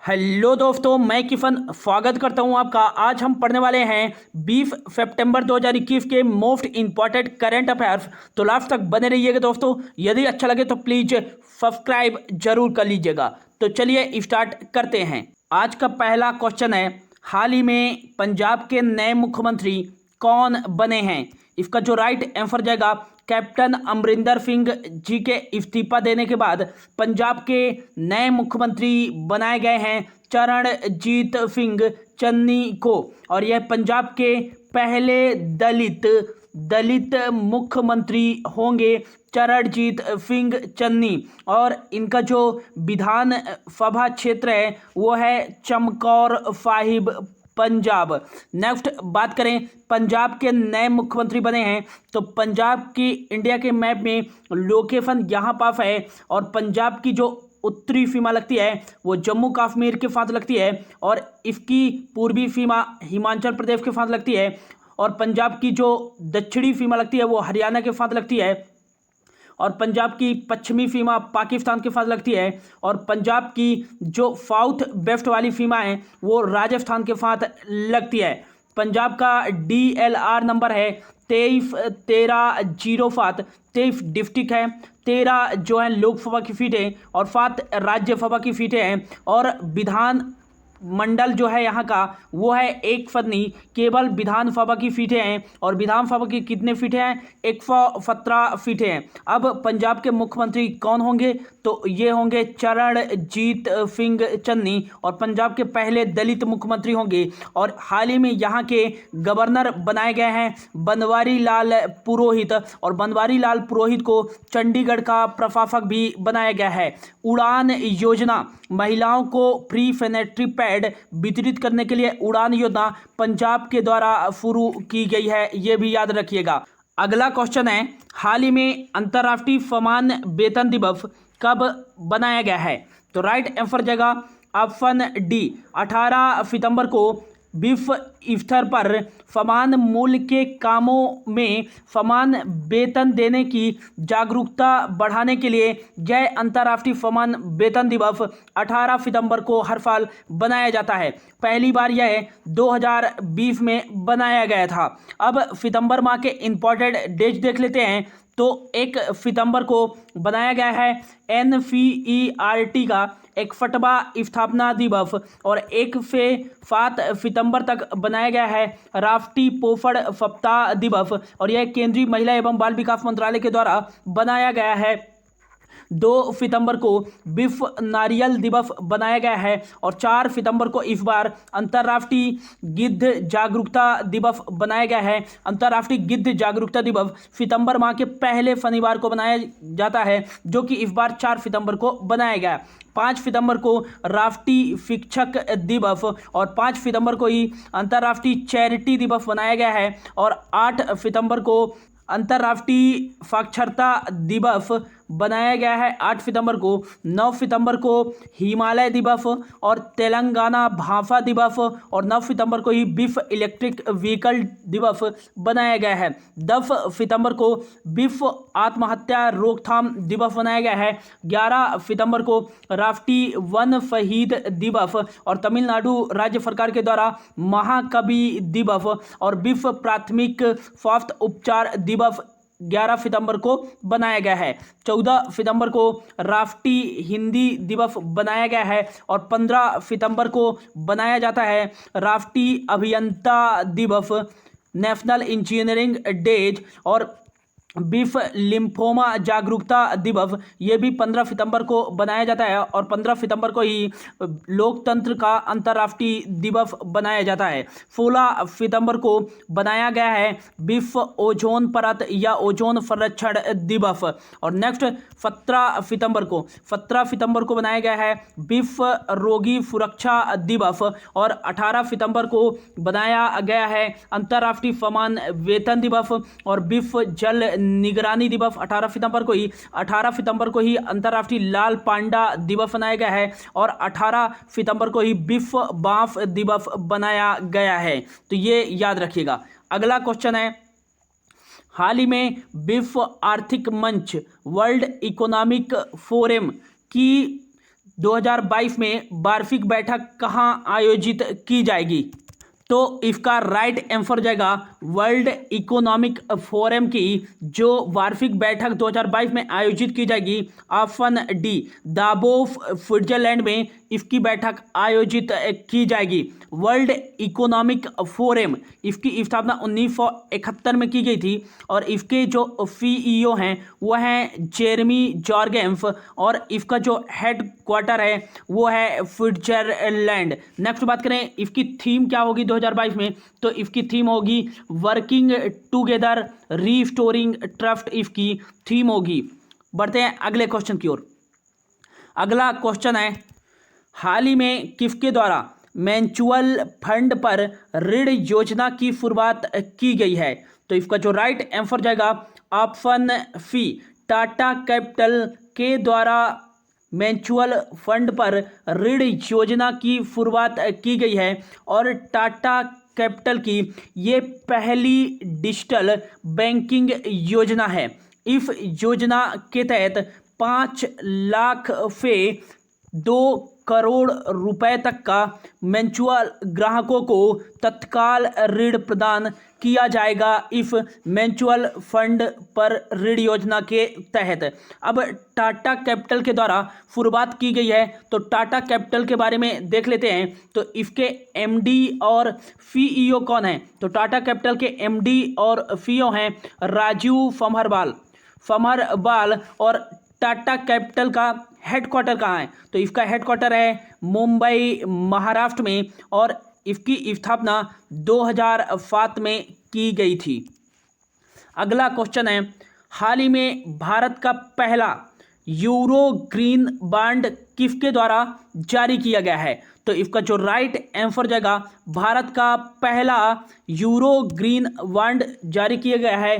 Hello दोस्तों, मैं किफन स्वागत करता हूं आपका। आज हम पढ़ने वाले हैं 20 सितंबर 2021 के मोस्ट इंपॉर्टेंट करंट अफेयर्स। तो लास्ट तक बने रहिएगा दोस्तों। यदि अच्छा लगे तो प्लीज सब्सक्राइब जरूर कर लीजिएगा। तो चलिए स्टार्ट करते हैं। आज का पहला क्वेश्चन है, हाल ही में पंजाब के नए मुख्यमंत्री कौन बने हैं? इसका जो राइट आंसर जाएगा, कैप्टन अमरिंदर सिंह जी के इस्तीफा देने के बाद पंजाब के नए मुख्यमंत्री बनाए गए हैं चरणजीत सिंह चन्नी को। और यह पंजाब के पहले दलित मुख्यमंत्री होंगे, चरणजीत सिंह चन्नी। और इनका जो विधान सभा क्षेत्र है वो है चमकौर साहिब, पंजाब। नेक्स्ट बात करें, पंजाब के नए मुख्यमंत्री बने हैं तो पंजाब की इंडिया के मैप में लोकेशन यहाँ पास है। और पंजाब की जो उत्तरी सीमा लगती है वो जम्मू कश्मीर के साथ लगती है, और इसकी पूर्वी सीमा हिमाचल प्रदेश के साथ लगती है। और पंजाब की जो दक्षिणी सीमा लगती है वो हरियाणा के साथ लगती है। और पंजाब की पश्चिमी सीमा पाकिस्तान के साथ लगती है। और पंजाब की जो साउथ वेस्ट वाली सीमा है वो राजस्थान के साथ लगती है। पंजाब का DLR नंबर है 23-13-07। 23 डिस्ट्रिक्ट है, 13 जो है लोकसभा की सीटें और 7 राज्यसभा की सीटें हैं। और विधान मंडल जो है यहाँ का वो है एक फदनी, केवल विधानसभा की सीटें हैं। और विधानसभा की कितने सीटें हैं? 117 सीटें हैं। अब पंजाब के मुख्यमंत्री कौन होंगे? तो ये होंगे चरणजीत सिंह चन्नी, और पंजाब के पहले दलित मुख्यमंत्री होंगे। और हाल ही में यहाँ के गवर्नर बनाए गए हैं बनवारी लाल पुरोहित, और बनवारी लाल पुरोहित को चंडीगढ़ का प्रशासक भी बनाया गया है। उड़ान योजना, महिलाओं को फ्री सैनिटरी पैड वितरित करने के लिए उड़ान योजना पंजाब के द्वारा शुरू की गई है, ये भी याद रखिएगा। अगला क्वेश्चन है, हाल ही में अंतर्राष्ट्रीय समान वेतन दिवस कब बनाया गया है? तो राइट आंसर जाएगा ऑप्शन डी, 18 सितंबर को। विश्व स्तर पर समान मूल्य के कामों में समान वेतन देने की जागरूकता बढ़ाने के लिए यह अंतर्राष्ट्रीय समान वेतन दिवस 18 सितंबर को हर साल बनाया जाता है। पहली बार यह 2020 में बनाया गया था। अब सितंबर माह के इंपॉर्टेंट डेट देख लेते हैं। तो 1 सितंबर को बनाया गया है NCERT का 61वां स्थापना दिवस, और 1 से 7 सितंबर तक बनाया गया है राष्ट्रीय पोषण सप्ताह दिवस, और यह केंद्रीय महिला एवं बाल विकास मंत्रालय के द्वारा बनाया गया है। 2 सितंबर को विश्व नारियल दिवस बनाया गया है, और 4 सितंबर को इस बार अंतर्राष्ट्रीय गिद्ध जागरूकता दिवस बनाया गया है। अंतर्राष्ट्रीय गिद्ध जागरूकता दिवस सितंबर माह के पहले शनिवार को बनाया जाता है, जो कि इस बार 4 सितंबर को बनाया गया। 5 सितंबर को राष्ट्रीय शिक्षक दिवस, और 5 सितंबर को ही अंतर्राष्ट्रीय चैरिटी दिवस बनाया गया है। और 8 सितंबर को अंतर्राष्ट्रीय साक्षरता दिवस बनाया गया है 8 सितंबर को। 9 सितंबर को हिमालय दिवस और तेलंगाना भाषा दिवस, और 9 सितंबर को ही विश्व इलेक्ट्रिक व्हीकल दिवस बनाया गया है। 10 सितंबर को विश्व आत्महत्या रोकथाम दिवस बनाया गया है। 11 सितंबर को राष्ट्रीय वन शहीद दिवस और तमिलनाडु राज्य सरकार के द्वारा महाकवि दिवस और विश्व प्राथमिक स्वास्थ्य उपचार दिवस 11 सितंबर को बनाया गया है। 14 सितंबर को राष्ट्रीय हिंदी दिवस बनाया गया है, और 15 सितंबर को बनाया जाता है राष्ट्रीय अभियंता दिवस, नेशनल इंजीनियरिंग डेज। और विश्व लिम्फोमा जागरूकता दिवस ये भी 15 सितंबर को बनाया जाता है, और 15 सितंबर को ही लोकतंत्र का अंतर्राष्ट्रीय दिवस बनाया जाता है। 16 सितंबर को बनाया गया है विश्व ओजोन परत या ओजोन संरक्षण दिवस। और नेक्स्ट 17 सितंबर को बनाया गया है विश्व रोगी सुरक्षा दिवस, और 18 सितंबर को बनाया गया है अंतर्राष्ट्रीय समान वेतन दिवस और विश्व जल निगरानी दिवस 18 सितंबर को ही अंतर्राष्ट्रीय लाल पांडा दिवस बनाया गया है, और 18 सितंबर को ही विश्व बांस दिवस बनाया गया है। तो ये याद रखिएगा। अगला क्वेश्चन है, हाल ही में विश्व आर्थिक मंच वर्ल्ड इकोनॉमिक फोरम की 2022 में वार्षिक बैठक कहाँ आयोजित की जाएगी? तो इसका राइट आंसर जाएगा वर्ल्ड इकोनॉमिक फोरम की जो वार्षिक बैठक 2022 में आयोजित की जाएगी, ऑप्शन डी, दावोस स्विट्जरलैंड में इसकी बैठक आयोजित की जाएगी। वर्ल्ड इकोनॉमिक फोरम, इसकी स्थापना 1971 में की गई थी और इसके जो सीईओ हैं वो हैं जेरेमी जॉर्गेन्स और इसका जो हेड क्वार्टर है वो है स्विट्जरलैंड। नेक्स्ट बात करें इसकी थीम क्या होगी 2022 में, तो इसकी थीम होगी वर्किंग टुगेदर रीस्टोरिंग ट्रस्ट, इसकी थीम होगी। बढ़ते हैं अगले क्वेश्चन की ओर। अगला क्वेश्चन है, हाल ही में किसके द्वारा म्यूचुअल फंड पर ऋण योजना की शुरुआत की गई है? तो इसका जो राइट आंसर जाएगा ऑप्शन सी, टाटा कैपिटल के द्वारा म्यूचुअल फंड पर ऋण योजना की शुरुआत की गई है और टाटा कैपिटल की ये पहली डिजिटल बैंकिंग योजना है। इस योजना के तहत 5 लाख से 2 करोड़ रुपए तक का म्यूचुअल ग्राहकों को तत्काल ऋण प्रदान किया जाएगा इस म्यूचुअल फंड पर ऋण योजना के तहत। अब टाटा कैपिटल के द्वारा शुरुआत की गई है तो टाटा कैपिटल के बारे में देख लेते हैं। तो इसके एमडी और सीईओ कौन है? तो टाटा कैपिटल के एमडी और सीईओ हैं राजीव समरवाल और टाटा कैपिटल का हेडक्वार्टर कहाँ है? तो इसका हेडक्वार्टर है मुंबई महाराष्ट्र में और इसकी स्थापना 2007 में की गई थी। अगला क्वेश्चन है, हाल ही में भारत का पहला यूरो ग्रीन बॉन्ड किसके द्वारा जारी किया गया है? तो इसका जो राइट आंसर जाएगा भारत का पहला यूरो ग्रीन बॉन्ड जारी किया गया है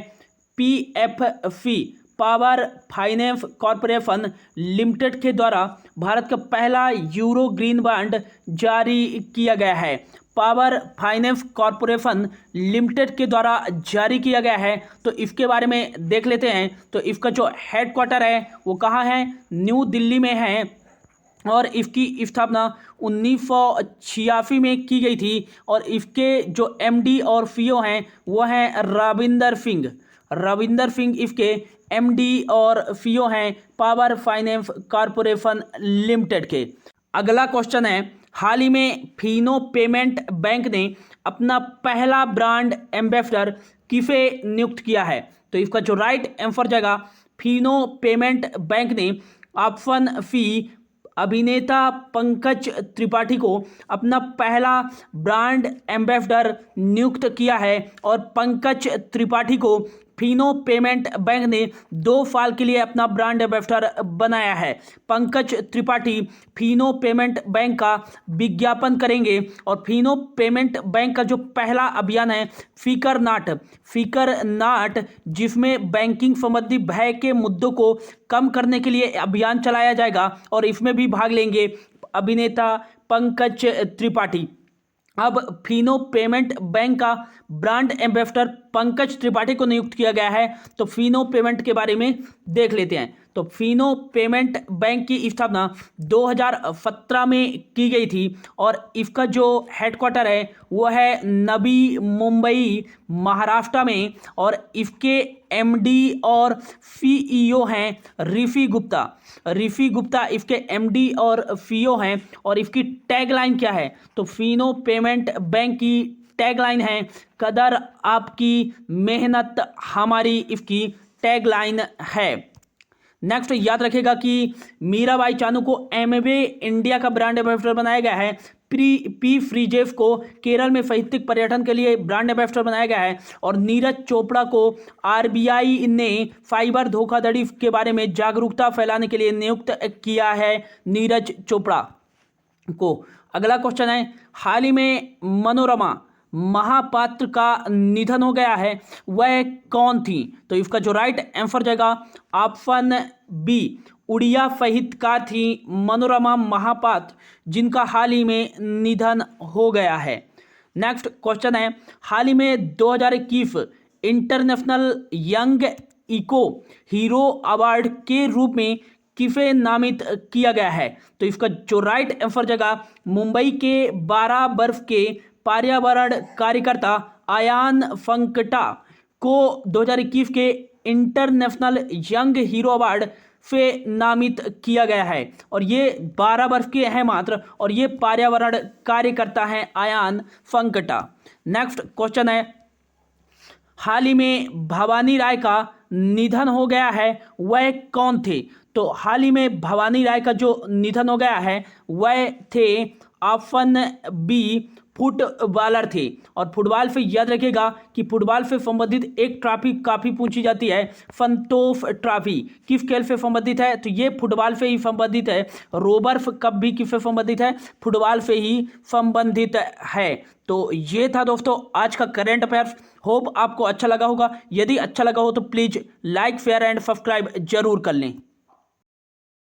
PFC, power finance corporation limited के द्वारा भारत का पहला यूरो ग्रीन बॉन्ड जारी किया गया है। पावर फाइनेंस कॉरपोरेशन लिमिटेड के द्वारा जारी किया गया है। तो इसके बारे में देख लेते हैं। तो इसका जो हेडक्वार्टर है वो कहाँ है? न्यू दिल्ली में है और इसकी स्थापना 1986 में की गई थी और इसके जो एमडी और सीईओ हैं वो हैं रविंदर सिंह इसके एमडी और सीईओ हैं पावर फाइनेंस कॉरपोरेशन लिमिटेड के। अगला क्वेश्चन है, हाल ही में फिनो पेमेंट बैंक ने अपना पहला ब्रांड एम्बेसडर किसे नियुक्त किया है? तो इसका जो राइट आंसर जाएगा फिनो पेमेंट बैंक ने ऑप्शन सी, अभिनेता पंकज त्रिपाठी को अपना पहला ब्रांड एम्बेसडर नियुक्त किया है और पंकज त्रिपाठी को फिनो पेमेंट बैंक ने 2 साल के लिए अपना ब्रांड एम्बेसडर बनाया है। पंकज त्रिपाठी फिनो पेमेंट बैंक का विज्ञापन करेंगे और फिनो पेमेंट बैंक का जो पहला अभियान है फिकर नाट जिसमें बैंकिंग संबंधी भय के मुद्दों को कम करने के लिए अभियान चलाया जाएगा और इसमें भी भाग लेंगे अभिनेता पंकज त्रिपाठी। अब फिनो पेमेंट बैंक का ब्रांड एम्बेसडर पंकज त्रिपाठी को नियुक्त किया गया है। तो फिनो पेमेंट के बारे में देख लेते हैं। तो फिनो पेमेंट बैंक की स्थापना 2017 में की गई थी और इसका जो हेडक्वार्टर है वो है नवी मुंबई महाराष्ट्र में और इसके एमडी और सीईओ हैं ऋषि गुप्ता इसके एमडी और सीईओ हैं और इसकी टैगलाइन क्या है? तो फिनो पेमेंट बैंक की टैगलाइन है कदर आपकी मेहनत हमारी, इसकी टैगलाइन है। नेक्स्ट याद रखेगा कि मीराबाई चानू को एमवे इंडिया का ब्रांड एम्बेसडर बनाया गया है। पी फ्रीजेफ को केरल में साहित्यिक पर्यटन के लिए ब्रांड एम्बेसडर बनाया गया है और नीरज चोपड़ा को आरबीआई ने साइबर धोखाधड़ी के बारे में जागरूकता फैलाने के लिए नियुक्त किया है नीरज चोपड़ा को। अगला क्वेश्चन है, हाल ही में मनोरमा महापात्र का निधन हो गया है, वह कौन थी? तो इसका जो राइट आंसर जाएगा ऑप्शन बी, उड़िया साहित्यकार थी मनोरमा महापात्र जिनका हाल ही में निधन हो गया है। नेक्स्ट क्वेश्चन है, हाल ही में 2021 international young eco hero award के रूप में किसे नामित किया गया है? तो इसका जो राइट आंसर जगह मुंबई के 12 वर्ष के पर्यावरण कार्यकर्ता आयान फंकटा को 2021 के इंटरनेशनल यंग हीरो अवार्ड से नामित किया गया है। और ये 12 वर्ष के हैं मात्र, और ये पर्यावरण कार्यकर्ता हैं आयान फंकटा। नेक्स्ट क्वेश्चन है, हाल ही में भवानी राय का निधन हो गया है, वह कौन थे? तो हाल ही में भवानी राय का जो निधन हो गया है वह थे ऑप्शन बी, फुटबॉलर थे। और फुटबॉल से याद रखिएगा कि फुटबॉल से संबंधित एक ट्रॉफी काफ़ी पूछी जाती है, संतोष ट्रॉफी। किस खेल से संबंधित है? तो ये फुटबॉल से ही संबंधित है। रोबर्फ कप भी किससे संबंधित है? फुटबॉल से ही संबंधित है। तो ये था दोस्तों आज का करंट अफेयर्स। होप आपको अच्छा लगा होगा। यदि अच्छा लगा हो तो please like, share and subscribe जरूर कर लें।